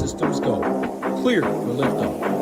systems go. Clear for liftoff.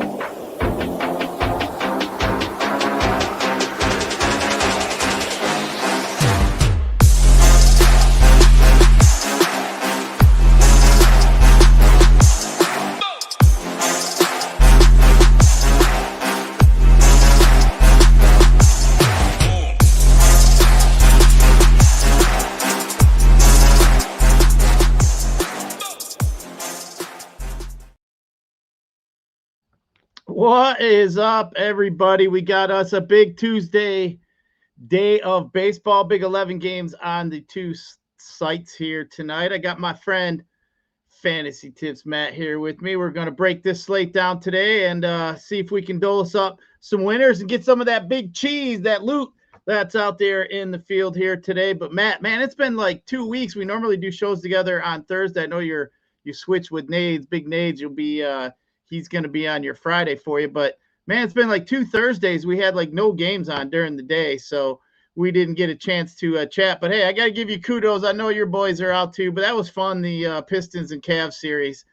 What is up, everybody? We got us a big Tuesday day of baseball, big 11 games on the two sites here tonight. I got my friend Fantasy Tips Matt here with me. We're going to break this slate down today and see if we can dole us up some winners and get some of that big cheese, that loot that's out there in the field here today. But Matt, man, it's been like 2 weeks. We normally do shows together on Thursday. I know you switch with Nades, Big Nades. You'll be he's going to be on your Friday for you. But, man, it's been like 2 Thursdays. We had like no games on during the day, so we didn't get a chance to chat. But, hey, I got to give you kudos. I know your boys are out too, but that was fun, the Pistons and Cavs series.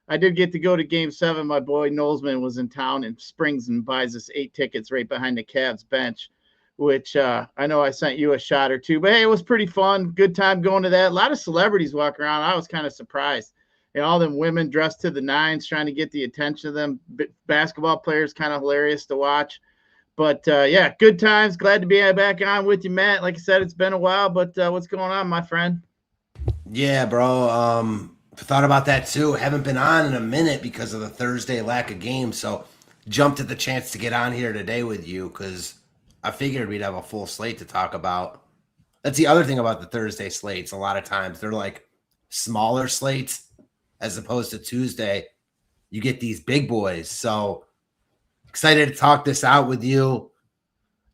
I did get to go to Game 7. My boy Nolesman was in town and springs and buys us 8 tickets right behind the Cavs bench, which I know I sent you a shot or two. But, hey, it was pretty fun. Good time going to that. A lot of celebrities walking around. I was kind of surprised. And all them women dressed to the nines trying to get the attention of them. Basketball players, kind of hilarious to watch. But, yeah, good times. Glad to be back on with you, Matt. Like I said, it's been a while, but what's going on, my friend? Yeah, bro. Thought about that too. Haven't been on in a minute because of the Thursday lack of games. So jumped at the chance to get on here today with you because I figured we'd have a full slate to talk about. That's the other thing about the Thursday slates. A lot of times they're like smaller slates. As opposed to Tuesday, you get these big boys. So excited to talk this out with you.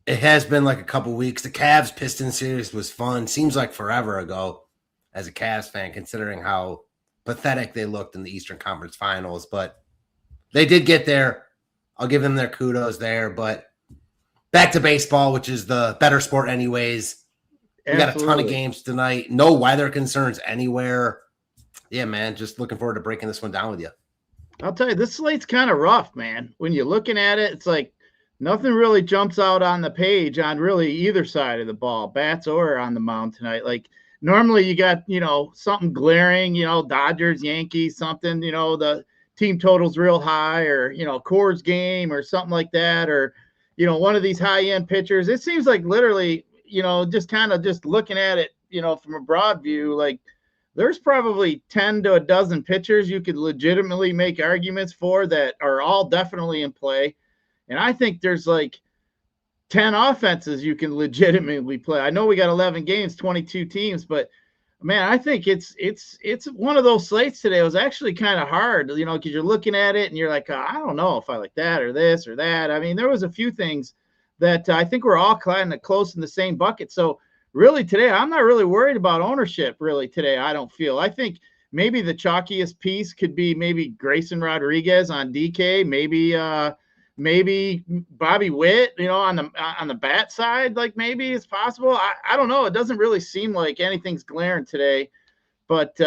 It has been like a couple weeks. The Cavs-Pistons series was fun. Seems like forever ago as a Cavs fan, considering how pathetic they looked in the Eastern Conference Finals. But they did get there. I'll give them their kudos there. But back to baseball, which is the better sport anyways. We got a ton of games tonight. No weather concerns anywhere. Yeah, man, just looking forward to breaking this one down with you. I'll tell you, this slate's kind of rough, man. When you're looking at it, it's like nothing really jumps out on the page on really either side of the ball, bats or on the mound tonight. Like normally you got, something glaring, Dodgers, Yankees, something, the team total's real high or, Coors game or something like that or, one of these high-end pitchers. It seems like literally, just kind of just looking at it, from a broad view, like, there's probably 10 to a dozen pitchers you could legitimately make arguments for that are all definitely in play. And I think there's like 10 offenses you can legitimately play. I know we got 11 games, 22 teams, but man, I think it's one of those slates today. It was actually kind of hard, because you're looking at it and you're like, I don't know if I like that or this or that. I mean, there was a few things that I think we're all kind of close in the same bucket. So really today, I'm not really worried about ownership really today, I don't feel. I think maybe the chalkiest piece could be maybe Grayson Rodriguez on DK, maybe Bobby Witt, on the bat side, like maybe it's possible. I don't know. It doesn't really seem like anything's glaring today. But,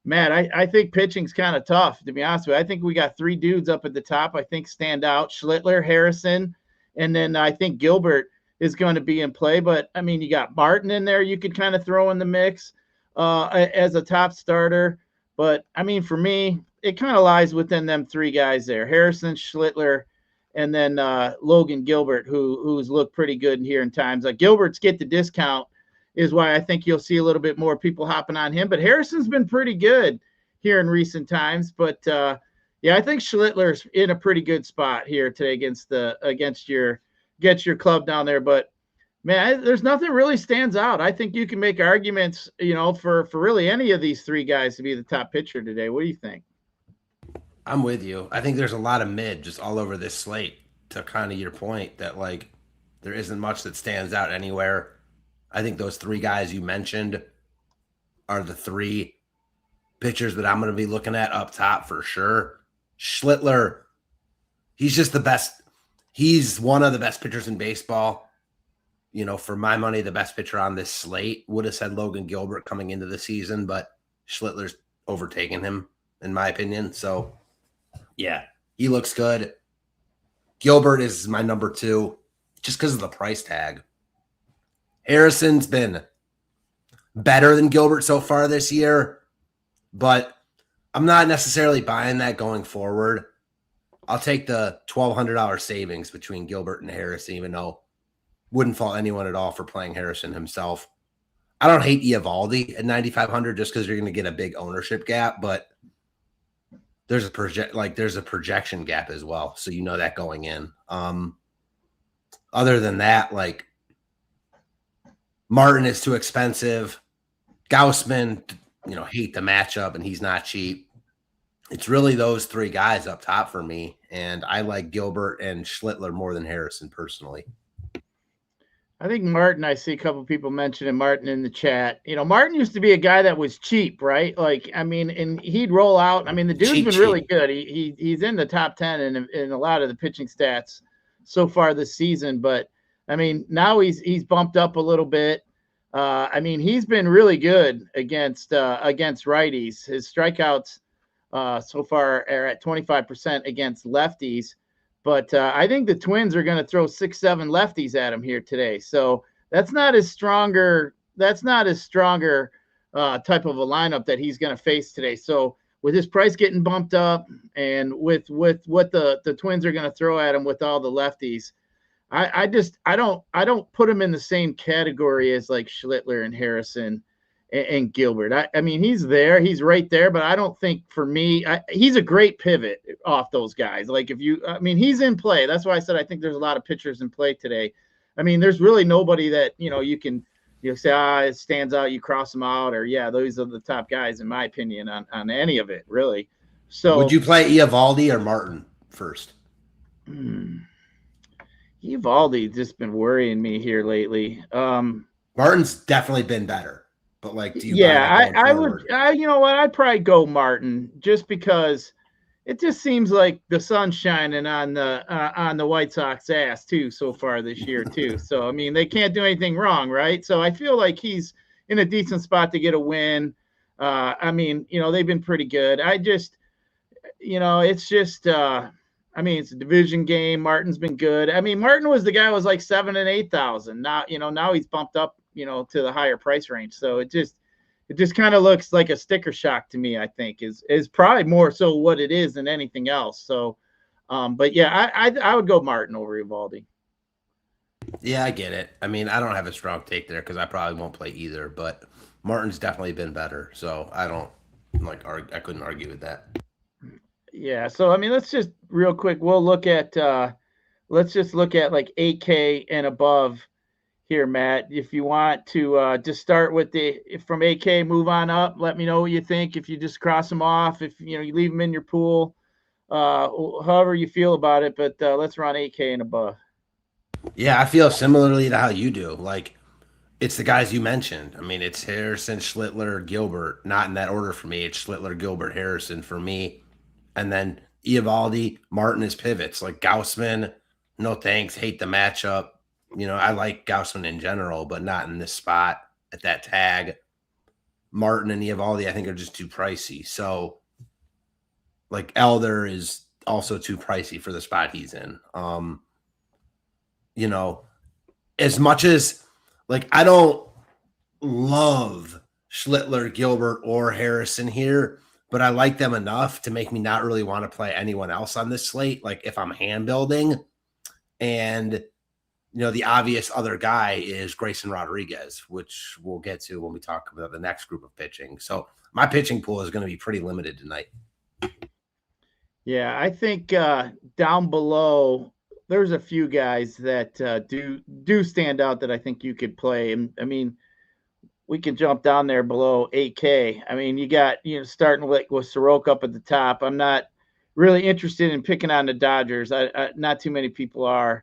Matt, I think pitching's kind of tough, to be honest with you. I think we got 3 dudes up at the top I think stand out, Schlittler, Harrison, and then I think Gilbert is going to be in play. But, I mean, you got Martin in there you could kind of throw in the mix as a top starter. But, I mean, for me, it kind of lies within them 3 guys there, Harrison, Schlittler, and then Logan Gilbert, who's looked pretty good here in times. Gilbert's get the discount is why I think you'll see a little bit more people hopping on him. But Harrison's been pretty good here in recent times. But, yeah, I think Schlittler's in a pretty good spot here today against your club down there. But man, there's nothing really stands out. I think you can make arguments, for really any of these 3 guys to be the top pitcher today. What do you think? I'm with you. I think there's a lot of mid just all over this slate, to kind of your point that like there isn't much that stands out anywhere. I think those 3 guys you mentioned are the 3 pitchers that I'm going to be looking at up top for sure. Schlittler, he's just the best. He's one of the best pitchers in baseball. For my money, the best pitcher on this slate. Would have said Logan Gilbert coming into the season, but Schlittler's overtaken him in my opinion. So, yeah, he looks good. Gilbert is my number 2 just because of the price tag. Harrison's been better than Gilbert so far this year, but I'm not necessarily buying that going forward. I'll take the $1,200 savings between Gilbert and Harrison, even though wouldn't fault anyone at all for playing Harrison himself. I don't hate Eovaldi at 9,500 just because you're going to get a big ownership gap, but there's a projection gap as well, so you know that going in. Other than that, like Martin is too expensive. Gaussman, hate the matchup, and he's not cheap. It's really those 3 guys up top for me, and I like Gilbert and Schlittler more than Harrison personally. I think Martin, I see a couple people mentioning Martin in the chat. Martin used to be a guy that was cheap, right? And he'd roll out. The dude's been really good. He's in the top 10 in a lot of the pitching stats so far this season. But, now he's bumped up a little bit. He's been really good against righties. His strikeouts so far are at 25% against lefties. But I think the Twins are going to throw 6-7 lefties at him here today. So that's not as stronger type of a lineup that he's going to face today. So with his price getting bumped up and with what the Twins are going to throw at him with all the lefties, I don't put him in the same category as like Schlittler and Harrison and Gilbert. He's there, he's right there, but I don't think for me, he's a great pivot off those guys. Like he's in play. That's why I said I think there's a lot of pitchers in play today. There's really nobody that you can say it stands out. You cross them out, or those are the top guys in my opinion on any of it really. So would you play Eovaldi or Martin first? Eovaldi just been worrying me here lately. Martin's definitely been better. But do you? Yeah, I would. You know what? I'd probably go Martin just because it just seems like the sun's shining on the White Sox ass too so far this year too. So they can't do anything wrong, right? So I feel like he's in a decent spot to get a win. They've been pretty good. It's just. It's a division game. Martin's been good. Martin was the guy who was like 7,000 and 8,000. Now he's bumped up. To the higher price range. So it just kind of looks like a sticker shock to me, I think is probably more so what it is than anything else. So, but yeah, I would go Martin over Eovaldi. Yeah, I get it. I don't have a strong take there because I probably won't play either, but Martin's definitely been better. So I couldn't argue with that. Yeah. So, let's just real quick, we'll look at, let's just look at like 8K and above here, Matt. If you want to just start with from 8K, move on up. Let me know what you think. If you just cross them off, if you leave them in your pool, however you feel about it. But let's run 8K and above. Yeah, I feel similarly to how you do. It's the guys you mentioned. It's Harrison, Schlittler, Gilbert. Not in that order for me. It's Schlittler, Gilbert, Harrison for me, and then Eovaldi, Martin is pivots. Like Gaussman, no thanks. Hate the matchup. I like Gaussman in general, but not in this spot at that tag. Martin and Eovaldi, I think, are just too pricey. So, Elder is also too pricey for the spot he's in. As much as, I don't love Schlittler, Gilbert, or Harrison here, but I like them enough to make me not really want to play anyone else on this slate. If I'm hand building and the obvious other guy is Grayson Rodriguez, which we'll get to when we talk about the next group of pitching. So my pitching pool is going to be pretty limited tonight. Yeah, I think down below, there's a few guys that do stand out that I think you could play. We can jump down there below 8K. You got, starting with Soroka up at the top. I'm not really interested in picking on the Dodgers. Not too many people are.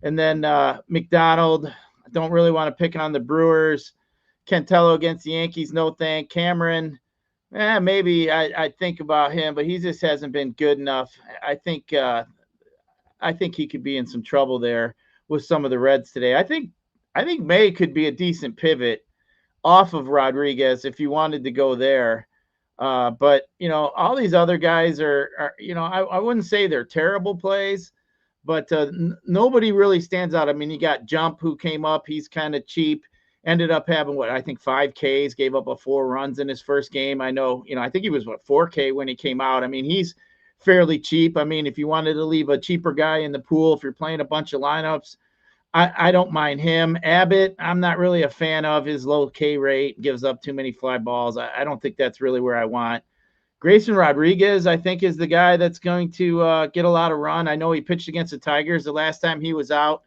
And then McDonald, I don't really want to pick on the Brewers. Cantello against the Yankees, no thank. Cameron, maybe I think about him, but he just hasn't been good enough. I think he could be in some trouble there with some of the Reds today. I think May could be a decent pivot off of Rodriguez if you wanted to go there. But, all these other guys are I wouldn't say they're terrible plays, but nobody really stands out. I mean, you got Jump who came up. He's kind of cheap. Ended up having I think 5 Ks, gave up 4 runs in his first game. I know, I think he was 4K when he came out. I mean, he's fairly cheap. I mean, if you wanted to leave a cheaper guy in the pool, if you're playing a bunch of lineups, I don't mind him. Abbott, I'm not really a fan of his low K rate, gives up too many fly balls. I don't think that's really where I want. Grayson Rodriguez, I think, is the guy that's going to get a lot of run. I know he pitched against the Tigers the last time he was out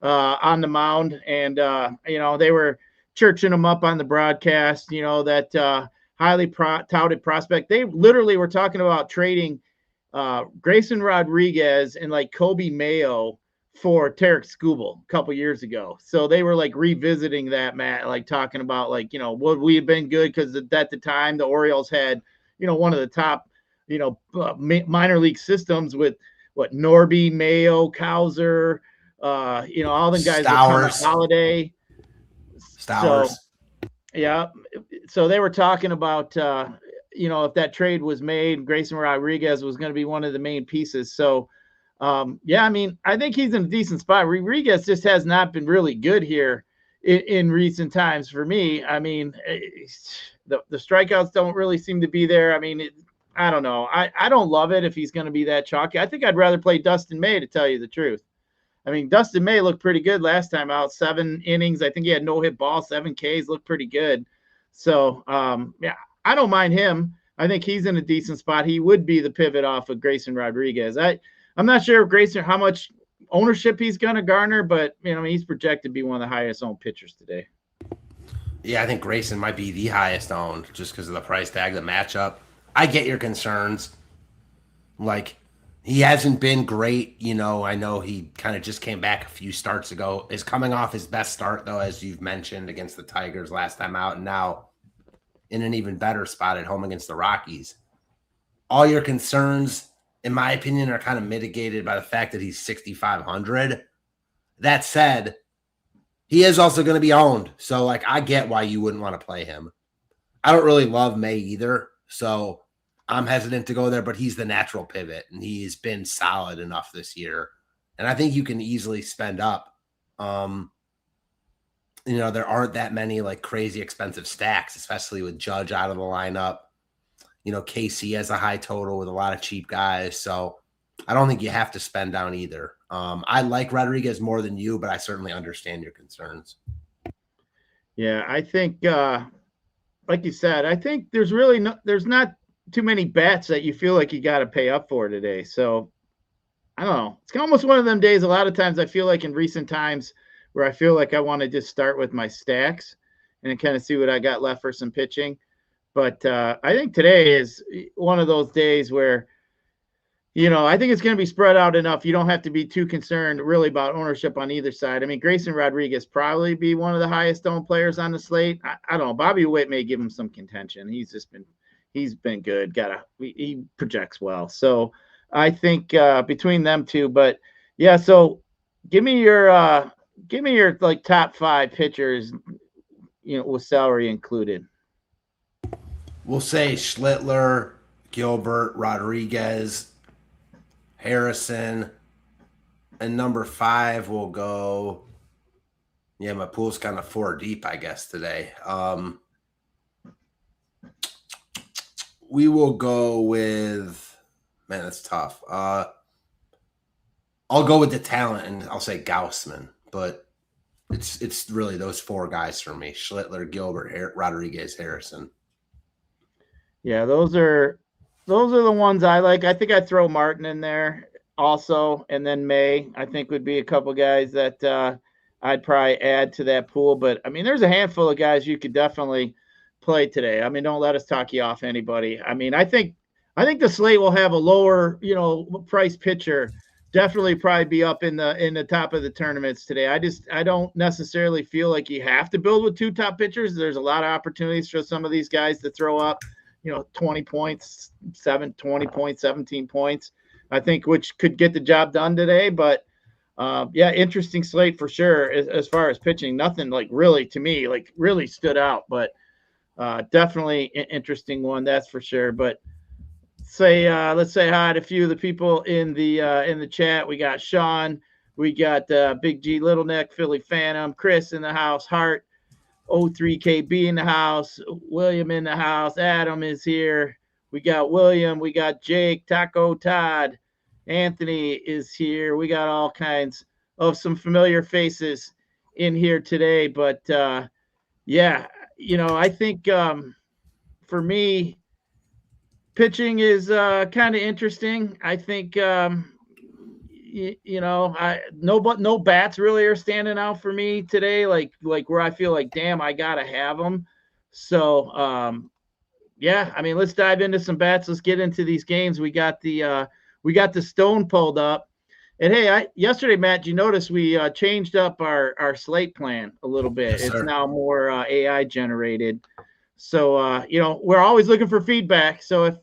on the mound, and they were churching him up on the broadcast, that highly touted prospect. They literally were talking about trading Grayson Rodriguez and like Kobe Mayo for Tarek Skubal a couple years ago. So they were like revisiting that, Matt, like talking about would we have been good, because at the time the Orioles had one of the top minor league systems with Norby, Mayo, Cowser, all the guys Stowers. Holiday. Stowers. So, yeah. So they were talking about, if that trade was made, Grayson Rodriguez was going to be one of the main pieces. So, I mean, I think he's in a decent spot. Rodriguez just has not been really good here in recent times for me. I mean, the strikeouts don't really seem to be there. I mean, I don't know. I don't love it if he's going to be that chalky. I think I'd rather play Dustin May, to tell you the truth. I mean, Dustin May looked pretty good last time out. 7 innings. I think he had no hit ball, 7 Ks, looked pretty good. So, I don't mind him. I think he's in a decent spot. He would be the pivot off of Grayson Rodriguez. I'm not sure if Grayson, how much ownership he's going to garner, but, he's projected to be one of the highest owned pitchers today. Yeah, I think Grayson might be the highest owned just because of the price tag, the matchup. I get your concerns. Like, he hasn't been great. I know he kind of just came back a few starts ago. Is coming off his best start, though, as you've mentioned, against the Tigers last time out, and now in an even better spot at home against the Rockies. All your concerns, in my opinion, are kind of mitigated by the fact that he's 6,500. That said, he is also going to be owned. So, I get why you wouldn't want to play him. I don't really love May either, so I'm hesitant to go there, but he's the natural pivot, and he's been solid enough this year. And I think you can easily spend up. There aren't that many crazy expensive stacks, especially with Judge out of the lineup. KC has a high total with a lot of cheap guys. So I don't think you have to spend down either. I like Rodriguez more than you, but I certainly understand your concerns. Yeah, I think, like you said, I think there's not too many bets that you feel like you got to pay up for today. So I don't know. It's almost one of them days. A lot of times I feel like in recent times where I feel like I want to just start with my stacks and kind of see what I got left for some pitching. But I think today is one of those days where, I think it's going to be spread out enough. You don't have to be too concerned really about ownership on either side. I mean, Grayson Rodriguez probably be one of the highest owned players on the slate. I don't know. Bobby Witt may give him some contention. He's been good. He projects well. So I think between them two, but yeah. So give me your top 5 pitchers, with salary included. We'll say Schlittler, Gilbert, Rodriguez, Harrison, and number 5 will go. Yeah, my pool's kind of 4 deep, I guess, today. We will go with, man, that's tough. I'll go with the talent, and I'll say Gaussman, but it's really those 4 guys for me: Schlittler, Gilbert, Rodriguez, Harrison. Yeah, those are the ones I like. I think I'd throw Martin in there also, and then May, I think, would be a couple guys that I'd probably add to that pool. But I mean, there's a handful of guys you could definitely play today. I mean, don't let us talk you off anybody. I mean, I think the slate will have a lower, price pitcher definitely probably be up in the top of the tournaments today. I don't necessarily feel like you have to build with 2 top pitchers. There's a lot of opportunities for some of these guys to throw up, 20 points, 20 points, 17 points, I think, which could get the job done today. But interesting slate for sure. As far as pitching, nothing really to me really stood out, but Definitely an interesting one, that's for sure. But let's say hi to a few of the people in the chat. We got Sean, we got Big G Little Neck, Philly Phantom, Chris in the house, Hart, O3KB in the house, William in the house, Adam is here. We got William, we got Jake, Taco Todd, Anthony is here. We got all kinds of some familiar faces in here today. But yeah, I think for me, pitching is kind of interesting. I think no bats really are standing out for me today. Like where I feel like, damn, I gotta have them. So yeah, I mean, let's dive into some bats. Let's get into these games. We got the stone pulled up. And hey, yesterday, Matt, you notice we changed up our slate plan a little bit. Yes, it's now more AI generated. So, we're always looking for feedback. So if,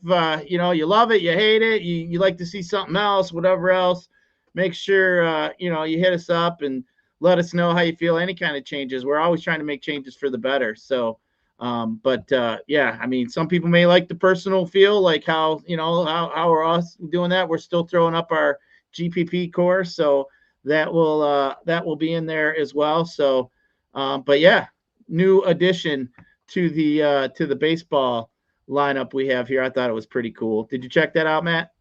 you love it, you hate it, you like to see something else, whatever else, make sure, you hit us up and let us know how you feel, any kind of changes. We're always trying to make changes for the better. So, yeah, I mean, some people may like the personal feel, like how we're us doing that. We're still throwing up our GPP course. So that will be in there as well. So, but yeah, new addition to the baseball lineup we have here. I thought it was pretty cool. Did you check that out, Matt?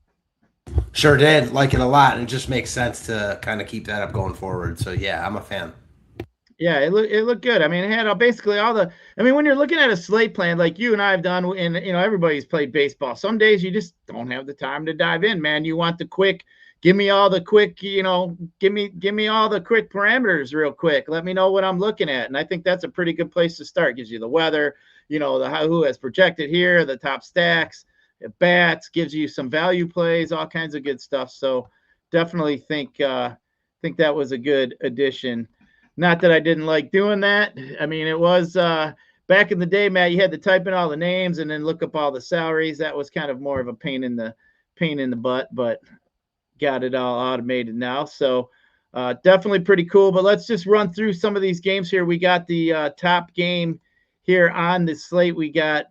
Sure did. Like it a lot, and it just makes sense to kind of keep that up going forward. So yeah, I'm a fan. Yeah, it looked good. I mean, it had basically all the. I mean, when you're looking at a slate plan like you and I have done, and everybody's played baseball. Some days you just don't have the time to dive in, man. You want the quick. Give me all the quick. Give me all the quick parameters real quick. Let me know what I'm looking at, and I think that's a pretty good place to start. Gives you the weather, who has projected here, the top stacks, bats, gives you some value plays, all kinds of good stuff. So definitely think that was a good addition. Not that I didn't like doing that. I mean, it was back in the day, Matt, you had to type in all the names and then look up all the salaries. That was kind of more of a pain in the butt, but got it all automated now. So definitely pretty cool. But let's just run through some of these games here. We got the top game here on the slate. We got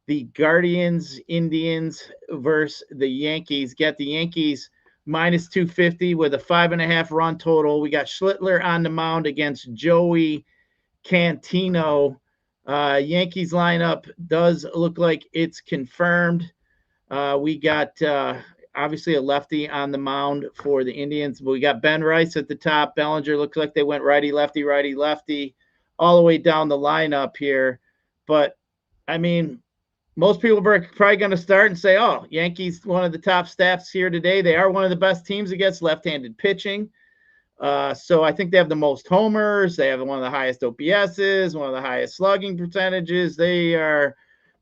the Guardians, Indians versus the Yankees. Got the Yankees minus 250 with a 5.5 run total. We got Schlittler on the mound against Joey Cantino. Yankees lineup does look like it's confirmed. We got obviously a lefty on the mound for the Indians. We got Ben Rice at the top. Bellinger looks like they went righty, lefty, all the way down the lineup here. But, I mean, most people are probably going to start and say, oh, Yankees, one of the top stats here today. They are one of the best teams against left-handed pitching. So I think they have the most homers. They have one of the highest OPSs, one of the highest slugging percentages. They are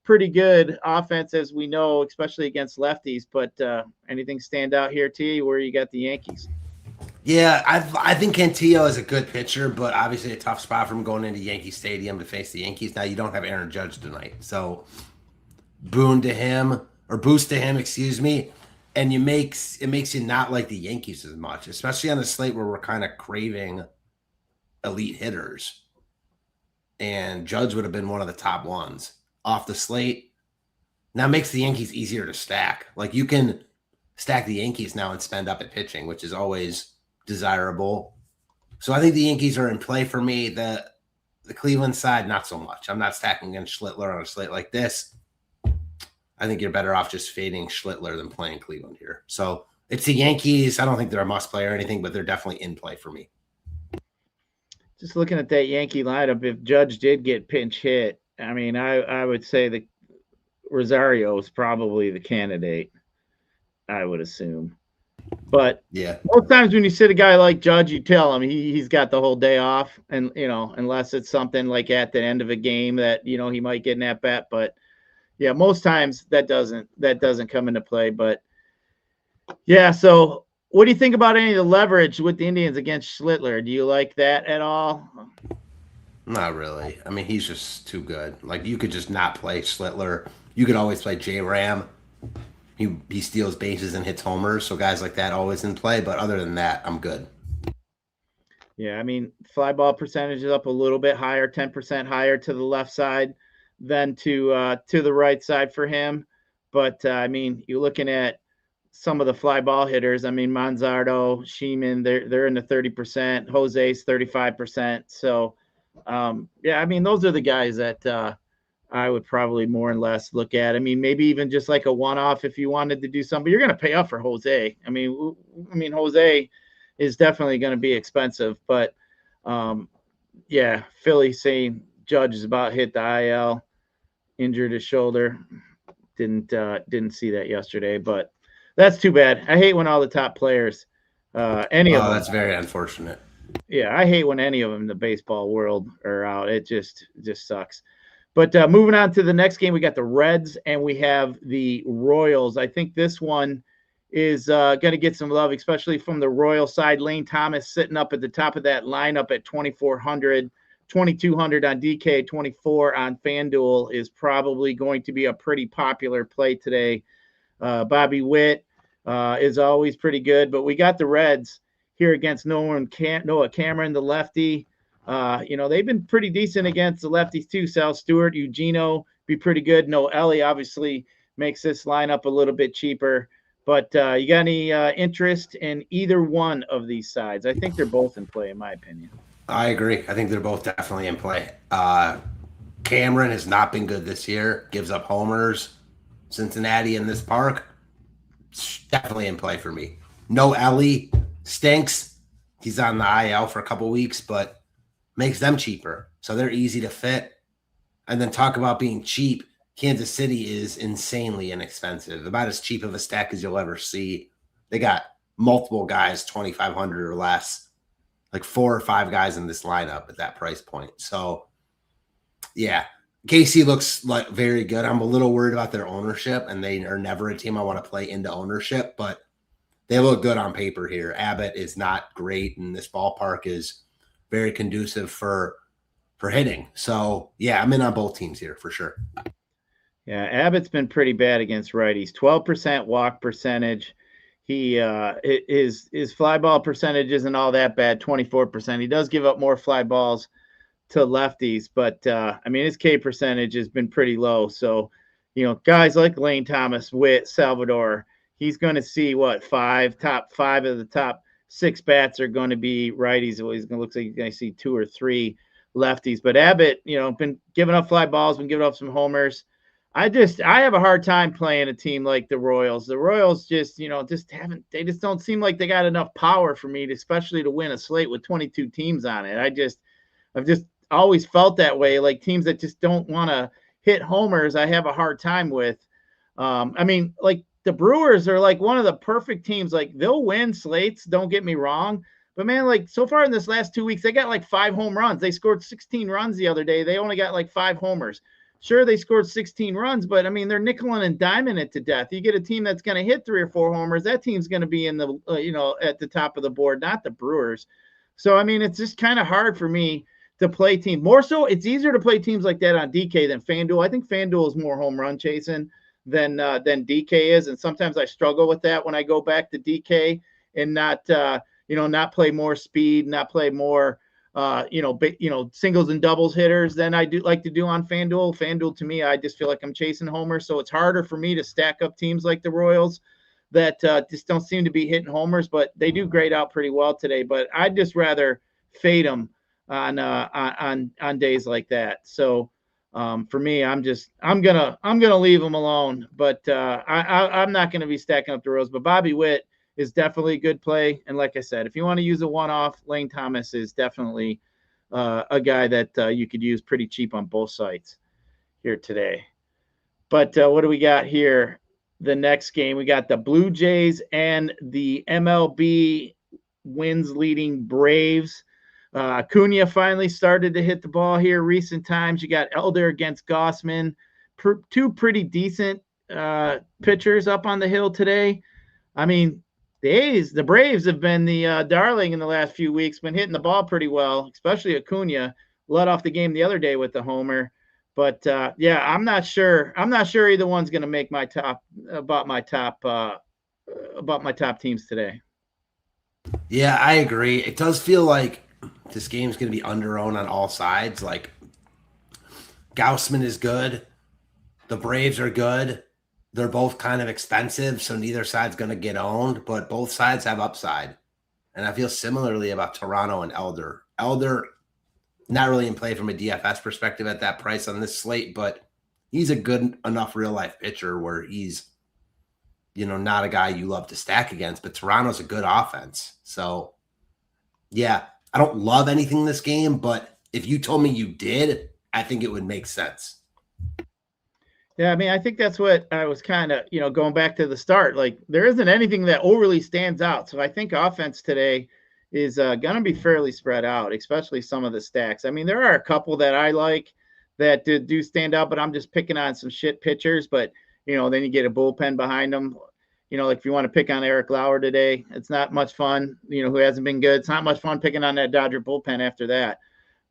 pretty good offense, as we know, especially against lefties. But anything stand out here to you where you got the Yankees? Yeah, I think Cantillo is a good pitcher, but obviously a tough spot for him going into Yankee Stadium to face the Yankees. Now, you don't have Aaron Judge tonight. So boost to him, excuse me, and it makes you not like the Yankees as much, especially on a slate where we're kind of craving elite hitters. And Judge would have been one of the top ones off the slate. Now it makes the Yankees easier to stack. Like, you can stack the Yankees now and spend up at pitching, which is always desirable. So I think the Yankees are in play for me. The Cleveland side, not so much. I'm not stacking against Schlittler on a slate like this. I think you're better off just fading Schlittler than playing Cleveland here. So it's the Yankees. I don't think they're a must play or anything, but they're definitely in play for me. Just looking at that Yankee lineup, if Judge did get pinch hit, I mean, I would say that Rosario is probably the candidate, I would assume. But yeah, most times when you sit a guy like Judge, you tell him he's got the whole day off, and unless it's something like at the end of a game that he might get an at bat. But yeah, most times that doesn't come into play. But yeah, so what do you think about any of the leverage with the Indians against Schlittler? Do you like that at all? Not really. I mean, he's just too good. Like, you could just not play Schlittler. You could always play J-Ram. He steals bases and hits homers, so guys like that always in play. But other than that, I'm good. Yeah, I mean, fly ball percentage is up a little bit higher, 10% higher to the left side than to the right side for him. But you're looking at some of the fly ball hitters. Manzardo, Sheeman, they're in the 30%. Jose's 35%. So those are the guys that I would probably more and less look at. Maybe even just like a one-off if you wanted to do something. You're going to pay up for Jose. Jose is definitely going to be expensive, but Philly saying Judge is about hit the IL, injured his shoulder. Didn't see that yesterday, but that's too bad. I hate when all the top players, any of them. That's very unfortunate. Yeah, I hate when any of them in the baseball world are out. It just sucks. But moving on to the next game, we got the Reds and we have the Royals. I think this one is going to get some love, especially from the Royal side. Lane Thomas sitting up at the top of that lineup at 2,400, 2,200 on DK, 24 on FanDuel is probably going to be a pretty popular play today. Bobby Witt is always pretty good, but we got the Reds here against Noah Cameron, the lefty. They've been pretty decent against the lefties too. Sal Stewart, Eugenio be pretty good. No, Ellie obviously makes this lineup a little bit cheaper. But you got any interest in either one of these sides? I think they're both in play, in my opinion. I agree. I think they're both definitely in play. Cameron has not been good this year. Gives up homers. Cincinnati in this park. Definitely in play for me. No Ellie. Stinks. He's on the IL for a couple weeks, but makes them cheaper. So they're easy to fit. And then talk about being cheap. Kansas City is insanely inexpensive. About as cheap of a stack as you'll ever see. They got multiple guys, 2,500 or less. Like 4 or 5 guys in this lineup at that price point. So, yeah. KC looks like very good. I'm a little worried about their ownership, and they are never a team I want to play into ownership, but they look good on paper here. Abbott is not great, and this ballpark is very conducive for hitting. So, yeah, I'm in on both teams here for sure. Yeah, Abbott's been pretty bad against righties. 12% walk percentage. His fly ball percentage isn't all that bad, 24%. He does give up more fly balls to lefties, but his K percentage has been pretty low. So, guys like Lane Thomas, Witt, Salvador, he's going to see top 5 of the top 6 bats are going to be righties. It looks like he's going to see 2 or 3 lefties. But Abbott, been giving up fly balls, been giving up some homers. I have a hard time playing a team like the Royals. The Royals they just don't seem like they got enough power for me, especially to win a slate with 22 teams on it. I've just always felt that way. Like teams that just don't want to hit homers, I have a hard time with. Like the Brewers are like one of the perfect teams. Like they'll win slates, don't get me wrong. But man, like so far in this last 2 weeks, they got like 5 home runs. They scored 16 runs the other day. They only got like 5 homers. Sure, they scored 16 runs, but they're nickeling and diming it to death. You get a team that's going to hit 3 or 4 homers, that team's going to be in the at the top of the board, not the Brewers. So it's just kind of hard for me to play teams. More so, it's easier to play teams like that on DK than FanDuel. I think FanDuel is more home run chasing than DK is, and sometimes I struggle with that when I go back to DK and not play more speed, not play more. Singles and doubles hitters than I do like to do on FanDuel. FanDuel, to me, I just feel like I'm chasing homers. So it's harder for me to stack up teams like the Royals that just don't seem to be hitting homers, but they do grade out pretty well today. But I'd just rather fade them on days like that. So for me, I'm gonna leave them alone. But I'm not gonna be stacking up the Royals. But Bobby Witt is definitely a good play. And like I said, if you want to use a one-off, Lane Thomas is definitely a guy that you could use pretty cheap on both sites here today. But what do we got here? The next game, we got the Blue Jays and the MLB wins leading Braves. Acuna finally started to hit the ball here recent times. You got Elder against Gossman. 2 pretty decent pitchers up on the hill today. The Braves have been the darling in the last few weeks, been hitting the ball pretty well, especially Acuna, led off the game the other day with the homer. But I'm not sure. I'm not sure either one's going to make my top teams today. Yeah, I agree. It does feel like this game's going to be under-owned on all sides. Like Gaussman is good. The Braves are good. They're both kind of expensive, so neither side's going to get owned, but both sides have upside. And I feel similarly about Toronto and Elder. Elder, not really in play from a DFS perspective at that price on this slate, but he's a good enough real-life pitcher where he's, not a guy you love to stack against, but Toronto's a good offense. So, yeah, I don't love anything in this game, but if you told me you did, I think it would make sense. Yeah, I mean, I think that's what I was kind of, going back to the start. Like, there isn't anything that overly stands out. So I think offense today is going to be fairly spread out, especially some of the stacks. I mean, there are a couple that I like that do stand out, but I'm just picking on some shit pitchers. But, then you get a bullpen behind them. Like if you want to pick on Eric Lauer today, it's not much fun, who hasn't been good. It's not much fun picking on that Dodger bullpen after that.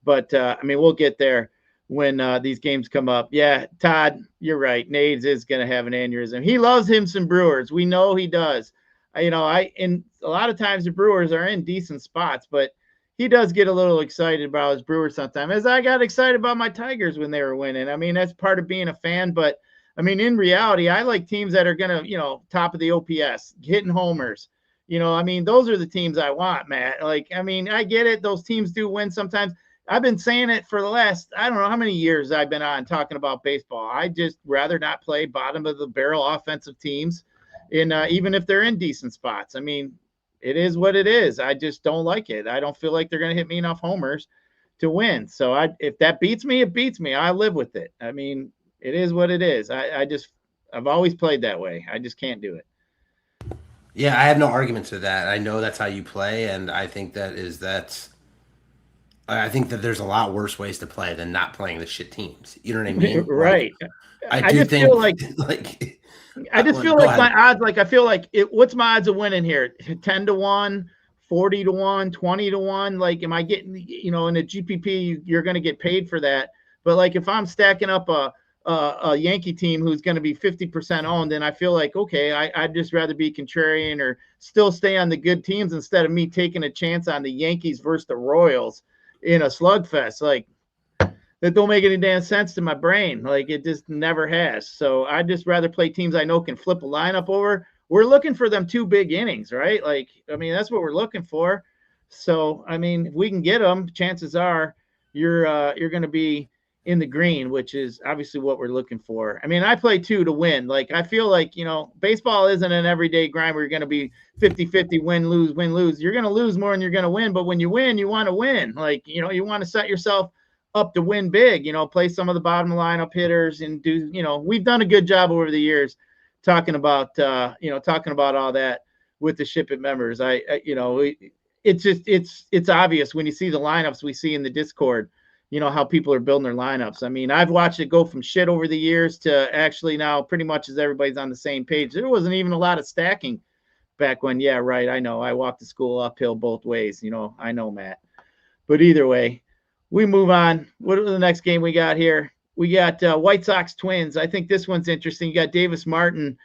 But, I mean, we'll get there when these games come up. Yeah, Todd, you're right. Nades is going to have an aneurysm. He loves him some Brewers. We know he does. And a lot of times the Brewers are in decent spots, but he does get a little excited about his Brewers sometimes, as I got excited about my Tigers when they were winning. I mean, that's part of being a fan, but I mean, in reality, I like teams that are going to, top of the OPS, hitting homers. I mean, those are the teams I want, Matt. Like, I mean, I get it. Those teams do win sometimes. I've been saying it for the last, I don't know how many years I've been on talking about baseball. I just rather not play bottom of the barrel offensive teams, even if they're in decent spots. I mean, it is what it is. I just don't like it. I don't feel like they're going to hit me enough homers to win. So if that beats me, it beats me. I live with it. I mean, it is what it is. I've always played that way. I just can't do it. Yeah, I have no arguments with that. I know that's how you play, and I think I think that there's a lot worse ways to play than not playing the shit teams. You know what I mean? Right. I do think feel like I just feel like my odds, like I feel like what's my odds of winning here? 10-1, 40-1, 20-1. Like, am I getting, in a GPP, you're going to get paid for that. But like, if I'm stacking up a Yankee team who's going to be 50% owned, then I feel like, okay, I'd just rather be contrarian or still stay on the good teams instead of me taking a chance on the Yankees versus the Royals in a slugfest. Like, that don't make any damn sense to my brain. Like, it just never has. So I'd just rather play teams I know can flip a lineup over. We're looking for them 2 big innings, right? Like, I mean, that's what we're looking for. So, I mean, if we can get them, chances are you're going to be in the green, which is obviously what we're looking for. I mean, I play 2 to win. Like, I feel like, baseball isn't an everyday grind where you're going to be 50-50, win, lose. You're going to lose more than you're going to win. But when you win, you want to win. Like, you want to set yourself up to win big, play some of the bottom lineup hitters and do, we've done a good job over the years talking about all that with the Ship It members. It's obvious when you see the lineups we see in the Discord, how people are building their lineups. I mean, I've watched it go from shit over the years to actually now pretty much as everybody's on the same page. There wasn't even a lot of stacking back when. Yeah, right. I know. I walked to school uphill both ways. I know, Matt. But either way, we move on. What are the next game we got here? We got White Sox Twins. I think this one's interesting. You got Davis Martin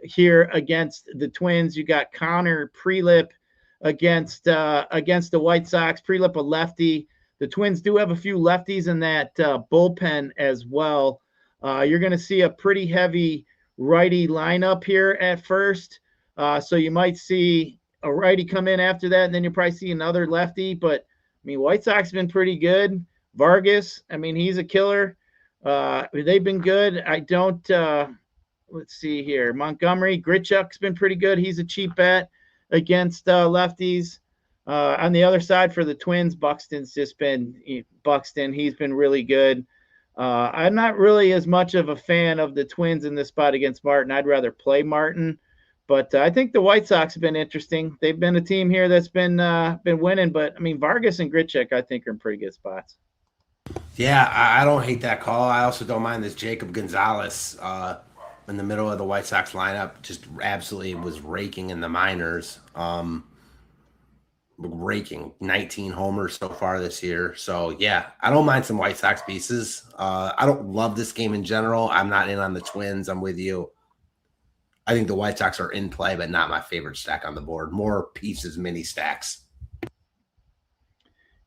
here against the Twins. You got Connor Prelip against the White Sox. Prelip, a lefty. The Twins do have a few lefties in that bullpen as well. You're going to see a pretty heavy righty lineup here at first. So you might see a righty come in after that, and then you'll probably see another lefty. But, I mean, White Sox have been pretty good. Vargas, I mean, he's a killer. They've been good. Let's see here. Montgomery, Grichuk's been pretty good. He's a cheap bet against lefties. On the other side for the Twins, Buxton's just been Buxton. He's been really good. I'm not really as much of a fan of the Twins in this spot against Martin. I'd rather play Martin, but I think the White Sox have been interesting. They've been a team here that's been winning, but I mean, Vargas and Grichuk, I think, are in pretty good spots. Yeah, I don't hate that call. I also don't mind this Jacob Gonzalez in the middle of the White Sox lineup. Just absolutely was raking in the minors. Raking 19 homers so far this year. So yeah, I don't mind some White Sox pieces. I don't love this game in general. I'm not in on the Twins. I'm with you. I think the White Sox are in play, but not my favorite stack on the board. More pieces, mini stacks.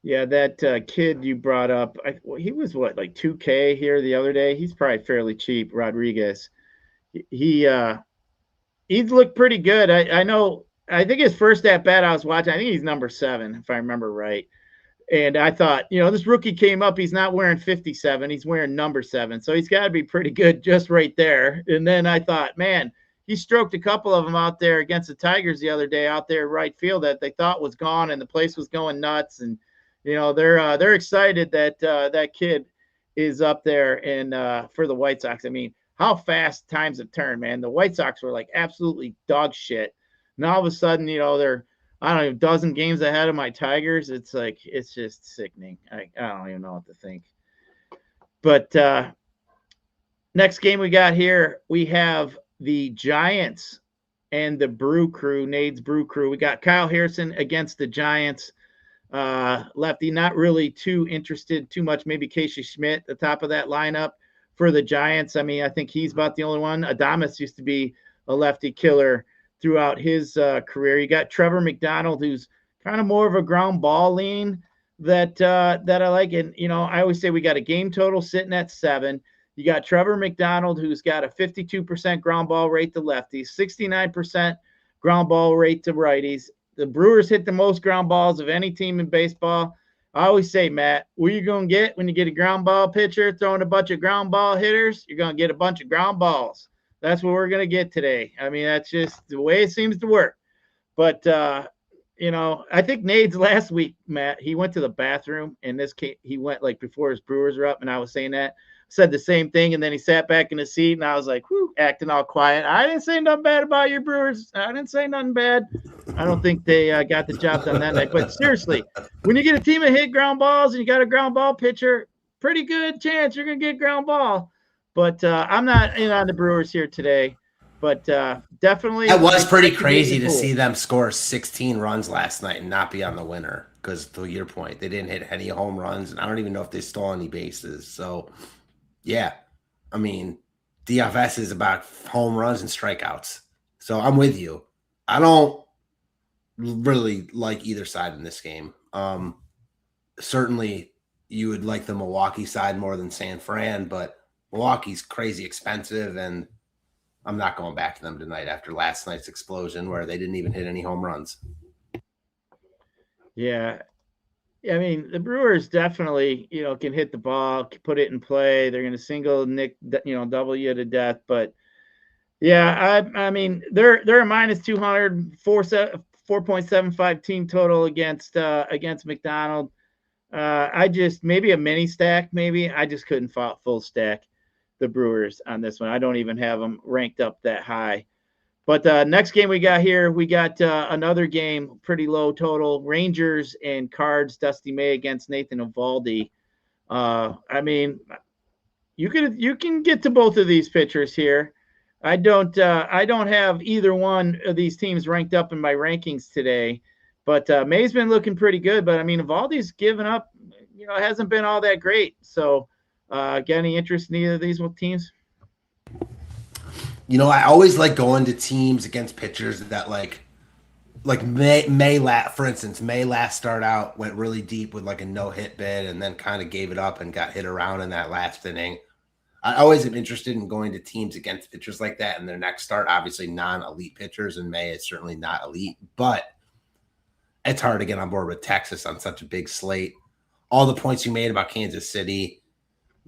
Yeah, that kid you brought up, he was what, like 2K here the other day? He's probably fairly cheap, Rodriguez. He he's looked pretty good. I know. I think his first at bat I was watching, I think he's number 7, if I remember right. And I thought, this rookie came up. He's not wearing 57. He's wearing number 7. So he's got to be pretty good just right there. And then I thought, man, he stroked a couple of them out there against the Tigers the other day out there right field that they thought was gone, and the place was going nuts. And they're excited that that kid is up there and for the White Sox. I mean, how fast times have turned, man. The White Sox were like absolutely dog shit. And all of a sudden, they're, I don't know, a dozen games ahead of my Tigers. It's like, it's just sickening. I don't even know what to think. But next game we got here, we have the Giants and the Brew Crew, Nade's Brew Crew. We got Kyle Harrison against the Giants. Lefty, not really too interested too much. Maybe Casey Schmidt, the top of that lineup for the Giants. I mean, I think he's about the only one. Adames used to be a lefty killer throughout his career. You got Trevor McDonald, who's kind of more of a ground ball lean that I like. And, I always say we got a game total sitting at 7. You got Trevor McDonald, who's got a 52% ground ball rate to lefties, 69% ground ball rate to righties. The Brewers hit the most ground balls of any team in baseball. I always say, Matt, what are you going to get when you get a ground ball pitcher throwing a bunch of ground ball hitters? You're going to get a bunch of ground balls. That's what we're going to get today. I mean, that's just the way it seems to work. But, I think Nade's last week, Matt, he went to the bathroom. In this case, he went like before his Brewers were up, and I was saying that. Said the same thing, and then he sat back in the seat, and I was like, whew, acting all quiet. I didn't say nothing bad about your Brewers. I didn't say nothing bad. I don't think they got the job done that night. But seriously, when you get a team that hit ground balls and you got a ground ball pitcher, pretty good chance you're going to get ground ball. But I'm not in on the Brewers here today. But definitely. It was pretty crazy to see them score 16 runs last night and not be on the winner because, to your point, they didn't hit any home runs, and I don't even know if they stole any bases. So, yeah, I mean, DFS is about home runs and strikeouts. So I'm with you. I don't really like either side in this game. Certainly, you would like the Milwaukee side more than San Fran, but Milwaukee's crazy expensive, and I'm not going back to them tonight after last night's explosion where they didn't even hit any home runs. Yeah. I mean, the Brewers definitely, can hit the ball, can put it in play. They're going to single Nick, double you to death. But yeah, I mean, they're a minus 200, 4.75 team total against McDonald. I just, maybe a mini stack, maybe. I just couldn't full stack the Brewers on this one. I don't even have them ranked up that high. But next game we got here, we got another game, pretty low total. Rangers and Cards, Dusty May against Nathan Eovaldi. I mean, you can get to both of these pitchers here. I don't have either one of these teams ranked up in my rankings today. But May's been looking pretty good. But I mean, Eovaldi's given up. It hasn't been all that great. So, got any interest in either of these teams? I always like going to teams against pitchers that like May last start out, went really deep with like a no-hit bid and then kind of gave it up and got hit around in that last inning. I always am interested in going to teams against pitchers like that in their next start. Obviously non-elite pitchers, and May is certainly not elite, but it's hard to get on board with Texas on such a big slate. All the points you made about Kansas City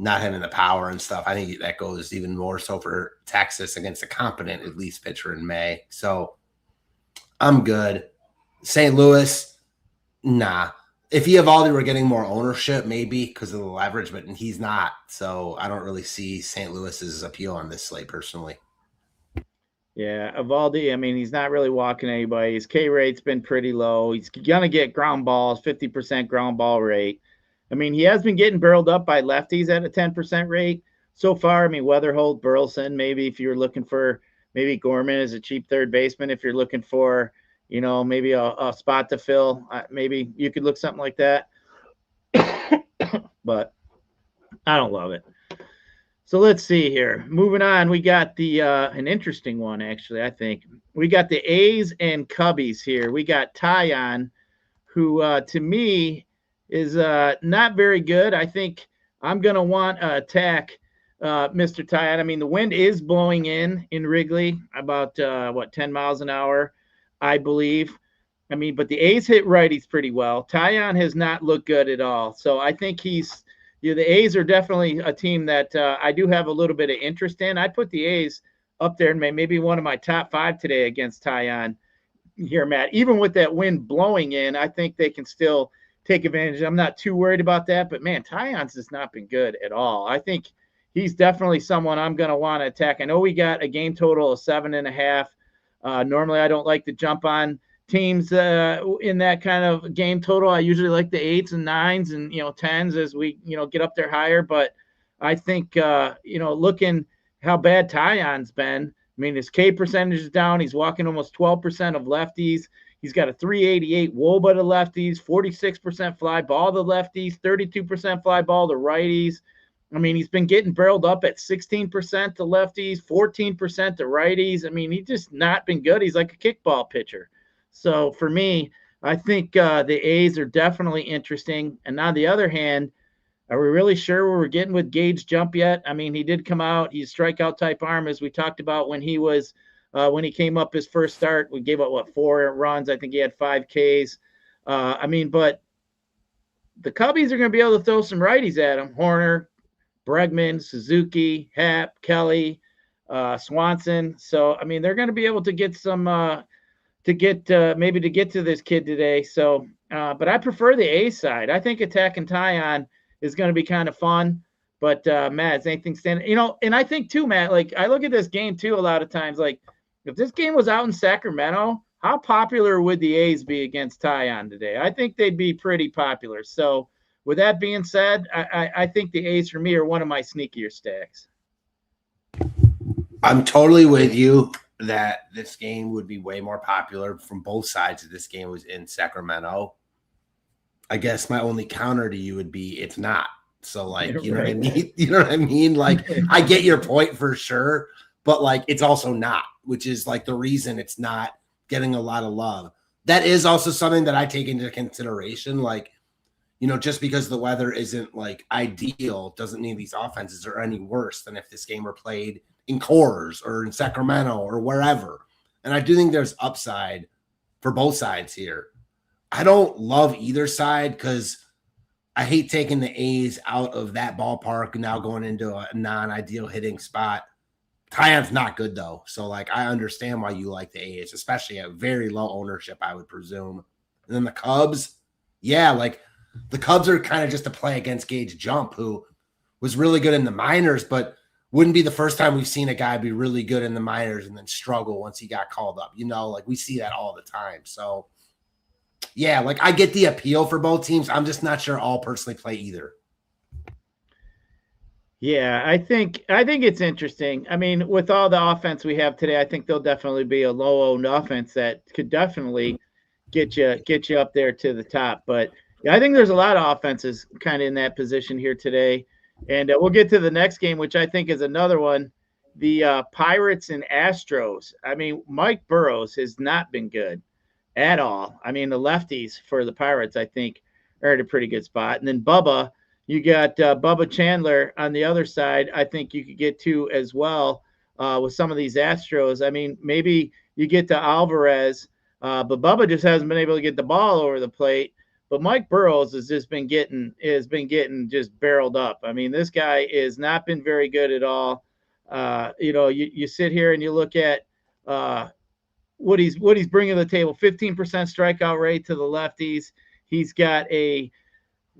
not having the power and stuff, I think that goes even more so for Texas against a competent, at least, pitcher in May. So I'm good. St. Louis, nah. If Eovaldi were getting more ownership, maybe because of the leverage, but he's not. So I don't really see St. Louis's appeal on this slate personally. Yeah, Eovaldi, I mean, he's not really walking anybody. His K rate's been pretty low. He's going to get ground balls, 50% ground ball rate. I mean, he has been getting barreled up by lefties at a 10% rate so far. I mean, Weatherholt, Burleson, maybe if you're looking for maybe Gorman as a cheap third baseman, if you're looking for, maybe a spot to fill, maybe you could look something like that. But I don't love it. So let's see here. Moving on, we got the an interesting one, actually, I think. We got the A's and Cubbies here. We got Tyon, who to me is not very good. I think I'm going to want to attack Mr. Tyon. I mean, the wind is blowing in Wrigley about 10 miles an hour, I believe. I mean, but the A's hit righties pretty well. Tyon has not looked good at all. So I think the A's are definitely a team that I do have a little bit of interest in. I'd put the A's up there and maybe one of my top 5 today against Tyon here, Matt. Even with that wind blowing in, I think they can still take advantage. I'm not too worried about that, but man, Tyon's has not been good at all. I think he's definitely someone I'm going to want to attack. I know we got a game total of 7.5. Normally I don't like to jump on teams in that kind of game total. I usually like the 8s and 9s and 10s as we get up there higher. But I think looking how bad Tyon's been. I mean, his K percentage is down. He's walking almost 12% of lefties. He's got a 388 WOBA to lefties, 46% fly ball to lefties, 32% fly ball to righties. I mean, he's been getting barreled up at 16% to lefties, 14% to righties. I mean, he's just not been good. He's like a kickball pitcher. So for me, I think the A's are definitely interesting. And on the other hand, are we really sure where we're getting with Gage Jump yet? I mean, he did come out. He's strikeout type arm, as we talked about when he was when he came up his first start. We gave up 4 runs. I think he had 5 Ks. I mean, but the Cubbies are going to be able to throw some righties at him. Horner, Bregman, Suzuki, Happ, Kelly, Swanson. So I mean, they're going to be able to get some maybe to get to this kid today. So, but I prefer the A side. I think attacking Tyon is going to be kind of fun. But Matt, is anything standing? And I think too, Matt, like I look at this game too a lot of times. Like if this game was out in Sacramento, how popular would the A's be against Tyon today? I think they'd be pretty popular. So with that being said, I think the A's for me are one of my sneakier stacks. I'm totally with you that this game would be way more popular from both sides if this game was in Sacramento. I guess my only counter to you would be it's not. So like, you know what I mean? You know what I mean? Like I get your point for sure, but like it's also not, which is like the reason it's not getting a lot of love. That is also something that I take into consideration. Like, just because the weather isn't like ideal doesn't mean these offenses are any worse than if this game were played in Coors or in Sacramento or wherever. And I do think there's upside for both sides here. I don't love either side because I hate taking the A's out of that ballpark and now going into a non-ideal hitting spot. Tyon's not good though. So like, I understand why you like the A's, especially at very low ownership, I would presume. And then the Cubs. Yeah. Like the Cubs are kind of just a play against Gage Jump, who was really good in the minors, but wouldn't be the first time we've seen a guy be really good in the minors and then struggle once he got called up. Like we see that all the time. So yeah, like I get the appeal for both teams. I'm just not sure I'll personally play either. Yeah, I think it's interesting. I mean, with all the offense we have today, I think there'll definitely be a low-owned offense that could definitely get you up there to the top. But yeah, I think there's a lot of offenses kind of in that position here today. And we'll get to the next game, which I think is another one, the Pirates and Astros. I mean, Mike Burrows has not been good at all. I mean, the lefties for the Pirates, I think, are at a pretty good spot. And then Bubba, you got Bubba Chandler on the other side. I think you could get to as well with some of these Astros. I mean, maybe you get to Alvarez, but Bubba just hasn't been able to get the ball over the plate. But Mike Burrows has been getting just barreled up. I mean, this guy has not been very good at all. You sit here and you look at what he's bringing to the table. 15% strikeout rate to the lefties. He's got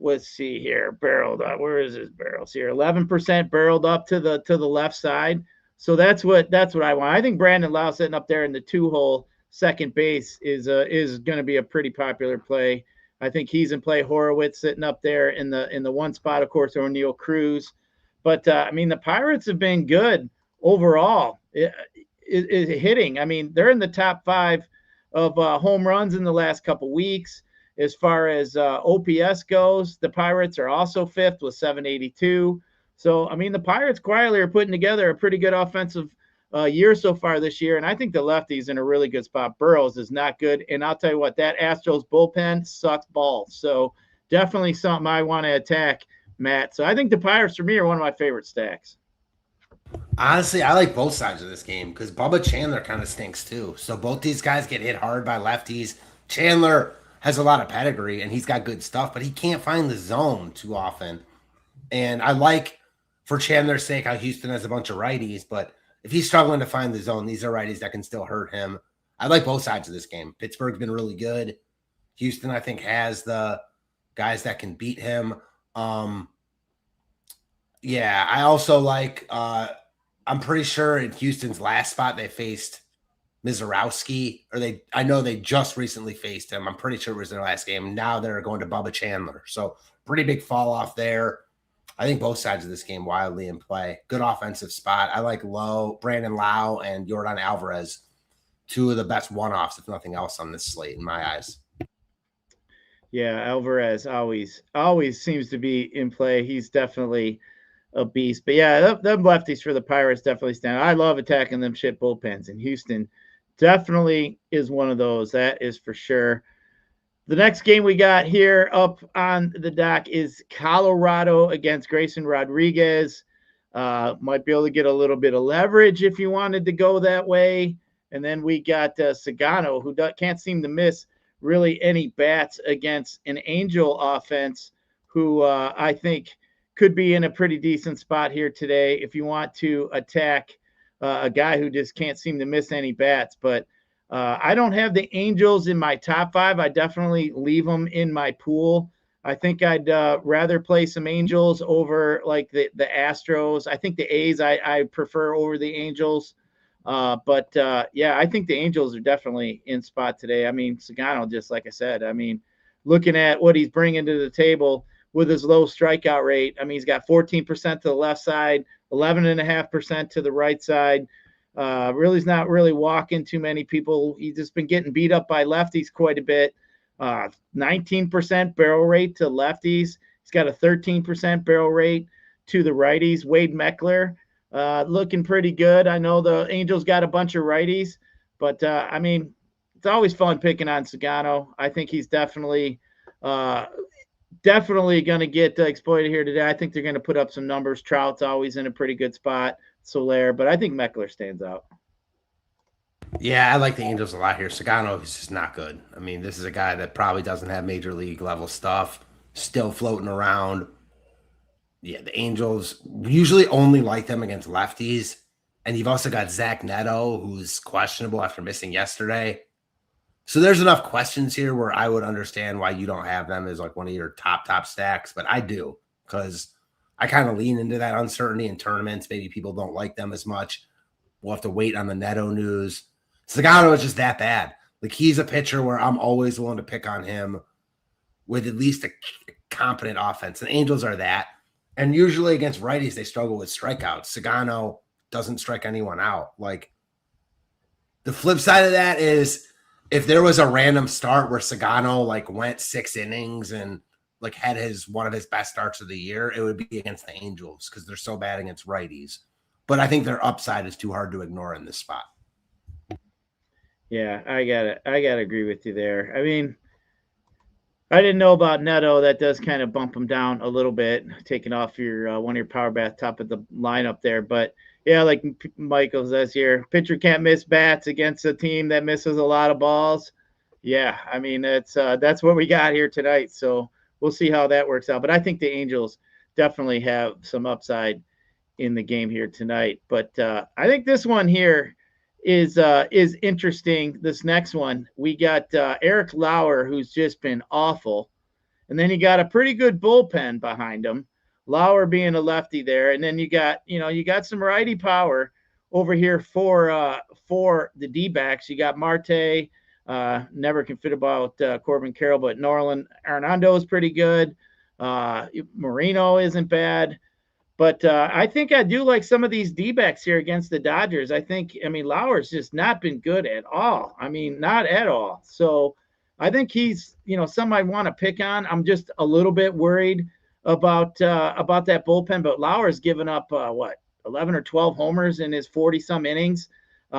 let's see here, barreled up. Where is his barrels here? 11% barreled up to the left side. So that's what I want. I think Brandon Lau sitting up there in the 2-hole second base is going to be a pretty popular play. I think he's in play. Horowitz sitting up there in the one spot, of course, O'Neal Cruz. But I mean, the Pirates have been good overall. Hitting. I mean, they're in the top 5 of home runs in the last couple weeks. As far as OPS goes, the Pirates are also 5th with 782. So, I mean, the Pirates quietly are putting together a pretty good offensive year so far this year, and I think the lefty's in a really good spot. Burrows is not good, and I'll tell you what, that Astros bullpen sucks balls. So definitely something I want to attack, Matt. So I think the Pirates for me are one of my favorite stacks. Honestly, I like both sides of this game because Bubba Chandler kind of stinks too. So both these guys get hit hard by lefties. Chandler has a lot of pedigree and he's got good stuff, but he can't find the zone too often. And I like, for Chandler's sake, how Houston has a bunch of righties, but if he's struggling to find the zone, these are righties that can still hurt him. I like both sides of this game. Pittsburgh's been really good. Houston, I think, has the guys that can beat him. Yeah, I also like, I'm pretty sure in Houston's last spot they faced Mizorowski, I know they just recently faced him. I'm pretty sure it was their last game. Now they're going to Bubba Chandler. So pretty big fall off there. I think both sides of this game wildly in play. Good offensive spot. I like Brandon Lau and Yordan Alvarez, two of the best one-offs, if nothing else, on this slate in my eyes. Yeah, Alvarez always seems to be in play. He's definitely a beast. But yeah, them lefties for the Pirates definitely stand out. I love attacking them shit bullpens, and Houston definitely is one of those. That is for sure. The next game we got here up on the dock is Colorado against Grayson Rodriguez. Might be able to get a little bit of leverage if you wanted to go that way. And then we got Sagano, who can't seem to miss really any bats against an Angel offense, who I think could be in a pretty decent spot here today if you want to attack a guy who just can't seem to miss any bats. But I don't have the Angels in my top five. I definitely leave them in my pool. I think I'd rather play some Angels over like the Astros. I think the A's I prefer over the Angels. But I think the Angels are definitely in spot today. I mean, Sagano, just like I said, I mean, looking at what he's bringing to the table with his low strikeout rate, I mean, he's got 14% to the left side, 11.5% to the right side. Really's not really walking too many people. He's just been getting beat up by lefties quite a bit. 19% barrel rate to lefties. He's got a 13% barrel rate to the righties. Wade Meckler looking pretty good. I know the Angels got a bunch of righties, but I mean, it's always fun picking on Sagano. I think he's definitely going to get exploited here today. I think they're going to put up some numbers. Trout's always in a pretty good spot. Soler, but I think Meckler stands out. Yeah, I like the Angels a lot here. Sagano is just not good. I mean, this is a guy that probably doesn't have major league level stuff, still floating around. Yeah, the Angels usually only like them against lefties. And you've also got Zach Neto, who's questionable after missing yesterday. So there's enough questions here where I would understand why you don't have them as like one of your top stacks, but I do, because I kind of lean into that uncertainty in tournaments. Maybe people don't like them as much. We'll have to wait on the Neto news. Sagano is just that bad. Like, he's a pitcher where I'm always willing to pick on him with at least a competent offense. And Angels are that. And usually against righties, they struggle with strikeouts. Sagano doesn't strike anyone out. Like, the flip side of that is if there was a random start where Sagano like went 6 innings and like had one of his best starts of the year, it would be against the Angels because they're so bad against righties. But I think their upside is too hard to ignore in this spot. Yeah, I gotta agree with you there. I mean, I didn't know about Neto. That does kind of bump him down a little bit, taking off your one of your power bat top of the lineup there. But yeah, like Michael says here, pitcher can't miss bats against a team that misses a lot of balls. Yeah, I mean, that's what we got here tonight. So we'll see how that works out. But I think the Angels definitely have some upside in the game here tonight. But I think this one here is interesting. This next one, we got Eric Lauer, who's just been awful. And then you got a pretty good bullpen behind him. Lauer being a lefty there. And then you got some righty power over here for the D-backs. You got Marte. Never can fit about Corbin Carroll, but Norland Arenado is pretty good. Marino isn't bad. But I think I do like some of these D-backs here against the Dodgers. I mean, Lauer's just not been good at all. I mean, not at all. So I think he's, some I want to pick on. I'm just a little bit worried about that bullpen. But Lauer's given up, 11 or 12 homers in his 40-some innings.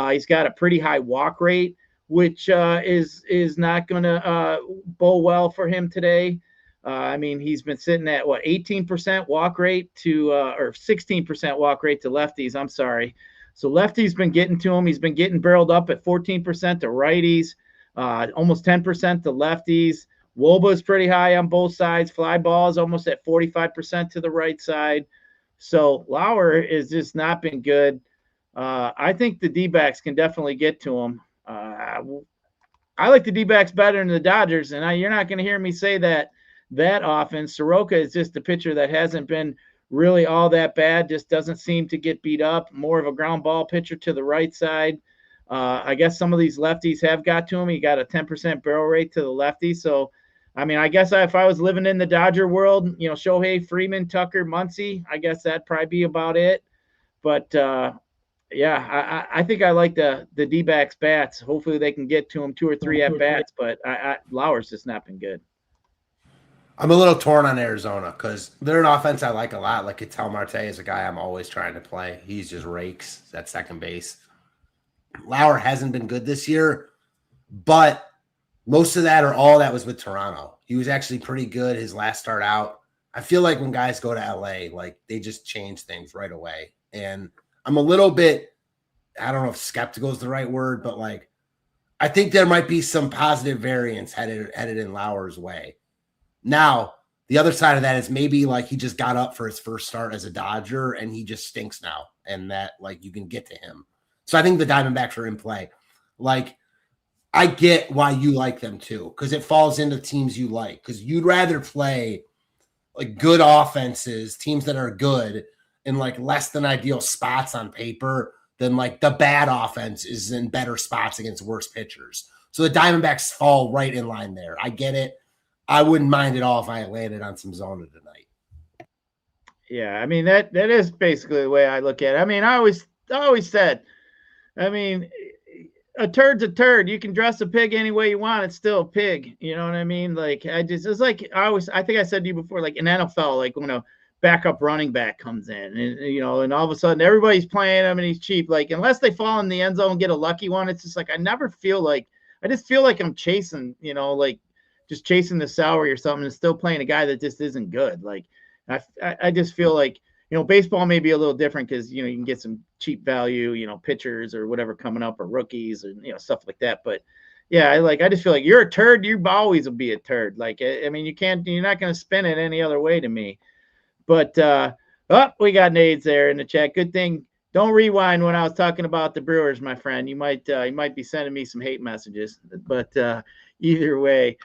He's got a pretty high walk rate, which is not going to bowl well for him today. I mean, he's been sitting at 18% walk rate to or 16% walk rate to lefties. I'm sorry. So lefties been getting to him. He's been getting barreled up at 14% to righties, almost 10% to lefties. Woba's pretty high on both sides. Fly ball is almost at 45% to the right side. So Lauer has just not been good. I think the D-backs can definitely get to him. I like the D-backs better than the Dodgers, and you're not going to hear me say that often. Soroka is just a pitcher that hasn't been really all that bad, just doesn't seem to get beat up, more of a ground ball pitcher to the right side. I guess some of these lefties have got to him. He got a 10% barrel rate to the lefty. So, I mean, I guess if I was living in the Dodger world, Shohei, Freeman, Tucker, Muncy, I guess that'd probably be about it. But, yeah, I think I like the D-backs bats. Hopefully they can get to him 2 or 3 at bats, but Lauer's just not been good. I'm a little torn on Arizona because they're an offense I like a lot. Like Ketel Marte is a guy I'm always trying to play. He's just rakes at second base. Lauer hasn't been good this year, but most of that or all that was with Toronto. He was actually pretty good his last start out. I feel like when guys go to LA, like they just change things right away. And I'm a little bit, I don't know if skeptical is the right word, but like I think there might be some positive variance headed in Lauer's way. Now, the other side of that is maybe like he just got up for his first start as a Dodger and he just stinks now, and that like you can get to him. So I think the Diamondbacks are in play. Like, I get why you like them too, because it falls into teams you like, because you'd rather play like good offenses, teams that are good in like less than ideal spots on paper than like the bad offense is in better spots against worse pitchers. So the Diamondbacks fall right in line there. I get it. I wouldn't mind at all if I landed on some Zona tonight. Yeah, I mean that is basically the way I look at it. I mean, I always said, I mean, a turd's a turd. You can dress a pig any way you want. It's still a pig. You know what I mean? Like it's like I think I said to you before, like in NFL, like when a backup running back comes in and all of a sudden everybody's playing him and he's cheap. Like unless they fall in the end zone and get a lucky one, it's just like I just feel like I'm chasing, like just chasing the salary or something and still playing a guy that just isn't good. Like I just feel like, baseball may be a little different because, you can get some cheap value, pitchers or whatever coming up or rookies or, stuff like that. But yeah, I just feel like you're a turd. You always will be a turd. Like, I mean, you're not going to spin it any other way to me. But, we got Nades there in the chat. Good thing. Don't rewind when I was talking about the Brewers, my friend. You might be sending me some hate messages, but either way.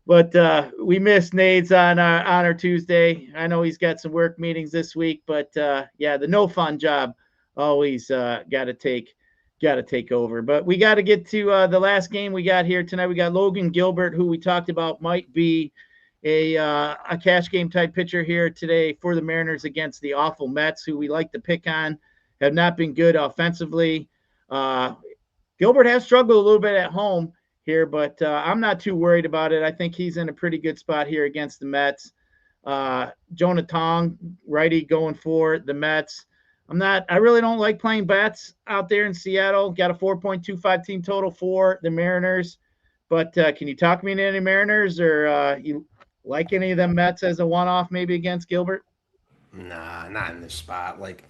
But we missed Nades on our Tuesday. I know he's got some work meetings this week, but yeah, the no fun job always got to take over. But we got to get to the last game we got here tonight. We got Logan Gilbert, who we talked about might be a cash game type pitcher here today for the Mariners against the awful Mets, who we like to pick on, have not been good offensively. Gilbert has struggled a little bit at home here, but I'm not too worried about it. I think he's in a pretty good spot here against the Mets. Jonah Tong, righty, going for the Mets. I really don't like playing bats out there in Seattle. Got a 4.25 team total for the Mariners. But can you talk me into any Mariners, or you like any of them Mets as a one-off maybe against Gilbert? Nah, not in this spot. Like,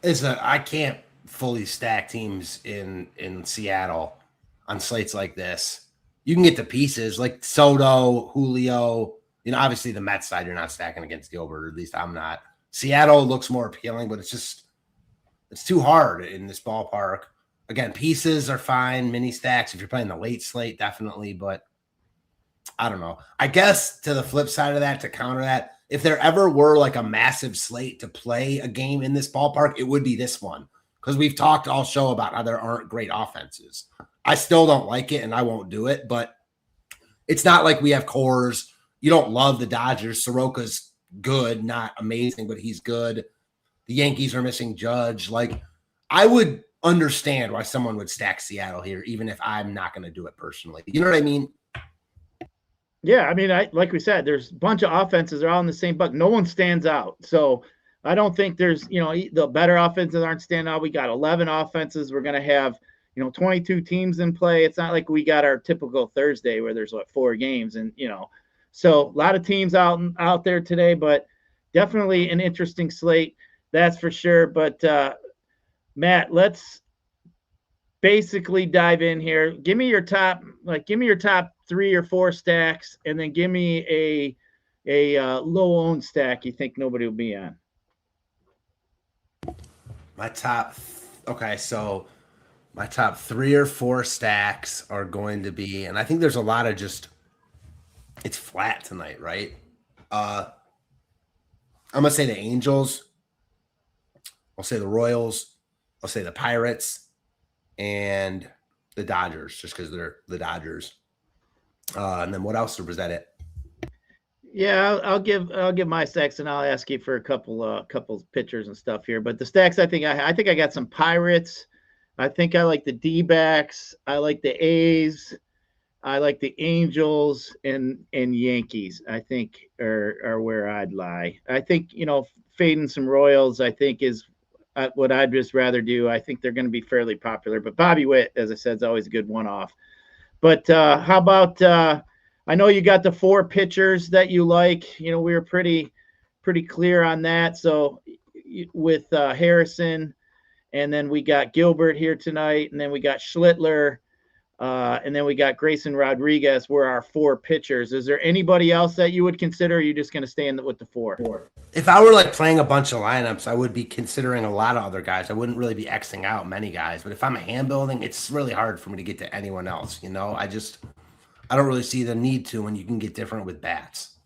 I can't fully stack teams in Seattle on slates like this. You can get the pieces like Soto, Julio. Obviously the Mets side, you're not stacking against Gilbert, or at least I'm not. Seattle looks more appealing, but it's too hard in this ballpark. Again, pieces are fine, mini stacks if you're playing the late slate, definitely, but I don't know. I guess to the flip side of that, to counter that, if there ever were like a massive slate to play a game in this ballpark, it would be this one, because we've talked all show about how there aren't great offenses. I still don't like it, and I won't do it, but it's not like we have cores. You don't love the Dodgers. Soroka's good, not amazing, but he's good. The Yankees are missing Judge. Like, I would understand why someone would stack Seattle here, even if I'm not going to do it personally. You know what I mean? Yeah, I mean, like we said, there's a bunch of offenses. They're all in the same bucket. No one stands out. So I don't think there's, the better offenses aren't standing out. We got 11 offenses. We're going to have 22 teams in play. It's not like we got our typical Thursday where there's 4 games and, So a lot of teams out there today, but definitely an interesting slate, that's for sure. But Matt, let's basically dive in here. Give me your top 3 or 4 stacks, and then give me a low owned stack you think nobody will be on. So my top 3 or 4 stacks are going to be, and I think there's a lot of it's flat tonight, right? I'm gonna say the Angels. I'll say the Royals. I'll say the Pirates and the Dodgers, just because they're the Dodgers. And then what else was that it? Yeah, I'll give my stacks, and I'll ask you for a couple pitchers and stuff here. But the stacks, I think I got some Pirates. I think I like the D-backs. I like the A's. I like the Angels and Yankees. I think are where I'd lie. I think fading some Royals, I think, is what I'd just rather do. I think they're going to be fairly popular. But Bobby Witt, as I said, is always a good one-off. But how about I know you got the 4 pitchers that you like. We were pretty clear on that. So with Harrison, and then we got Gilbert here tonight, and then we got Schlittler, and then we got Grayson Rodriguez were our 4 pitchers. Is there anybody else that you would consider, or are you just going to stay with the 4? If I were playing a bunch of lineups, I would be considering a lot of other guys. I wouldn't really be Xing out many guys. But if I'm a hand building, it's really hard for me to get to anyone else. I don't really see the need to when you can get different with bats.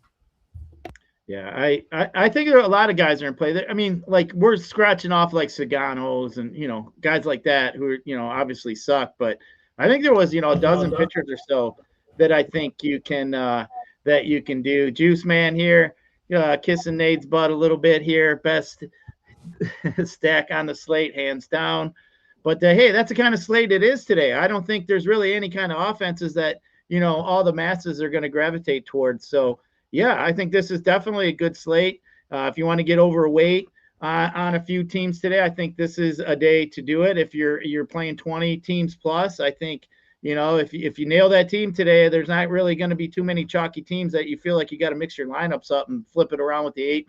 Yeah, I think there are a lot of guys are in play. I mean, we're scratching off Saganos and guys like that who obviously suck, but I think there was a dozen pitchers or so that I think you can do. Juice Man here, kissing Nade's butt a little bit here. Best stack on the slate, hands down. But hey, that's the kind of slate it is today. I don't think there's really any kind of offenses that all the masses are going to gravitate towards. So yeah, I think this is definitely a good slate. If you want to get overweight on a few teams today, I think this is a day to do it. If you're playing 20 teams plus, I think if you nail that team today, there's not really going to be too many chalky teams that you feel like you got to mix your lineups up and flip it around with the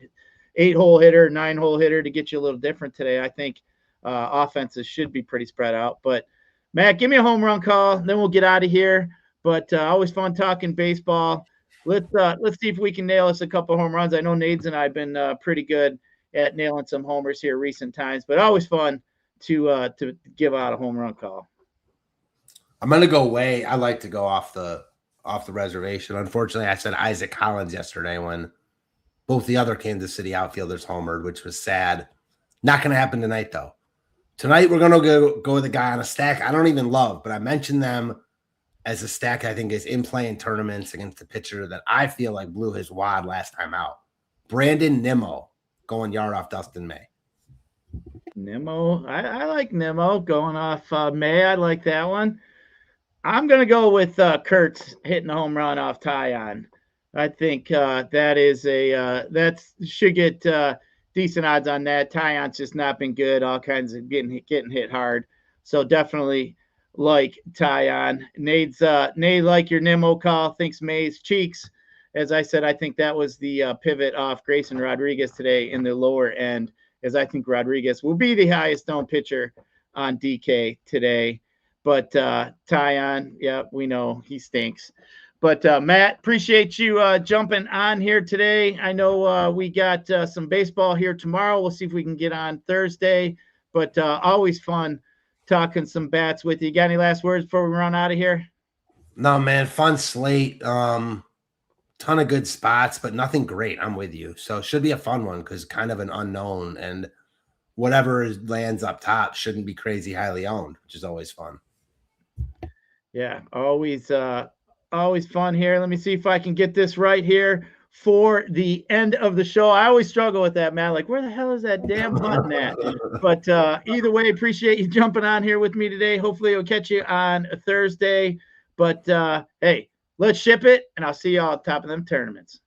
8-hole hitter, 9-hole hitter to get you a little different today. I think offenses should be pretty spread out. But Matt, give me a home run call, then we'll get out of here. But always fun talking baseball. Let's see if we can nail us a couple home runs. I know Nades and I have been pretty good at nailing some homers here recent times, but always fun to give out a home run call. I'm gonna go away. I like to go off the reservation. Unfortunately, I said Isaac Collins yesterday when both the other Kansas City outfielders homered, which was sad. Not gonna happen tonight though. Tonight we're gonna go with a guy on a stack I don't even love, but I mentioned them as a stack I think is in play in tournaments against the pitcher that I feel like blew his wad last time out. Brandon Nimmo going yard off Dustin May. Nimmo, I like Nimmo going off May. I like that one. I'm going to go with Kurtz hitting a home run off Tyon. I think that should get decent odds on that. Tyon's just not been good. All kinds of getting hit hard. So definitely like Tyon. Nate, like your Nimmo call, thinks May's cheeks. As I said, I think that was the pivot off Grayson Rodriguez today in the lower end, as I think Rodriguez will be the highest owned pitcher on DK today. But Tyon, yeah, we know he stinks. But Matt, appreciate you jumping on here today. I know we got some baseball here tomorrow. We'll see if we can get on Thursday. But always fun talking some bats with you. Got any last words before we run out of here? No, man, fun slate. Ton of good spots, but nothing great. I'm with you. So it should be a fun one because kind of an unknown, and whatever lands up top shouldn't be crazy highly owned, which is always fun. Yeah, always fun here. Let me see if I can get this right here for the end of the show. I always struggle with that, man. Like, where the hell is that damn button at? But either way, appreciate you jumping on here with me today. Hopefully it'll catch you on a Thursday. But hey, let's ship it, and I'll see you all at the top of them tournaments.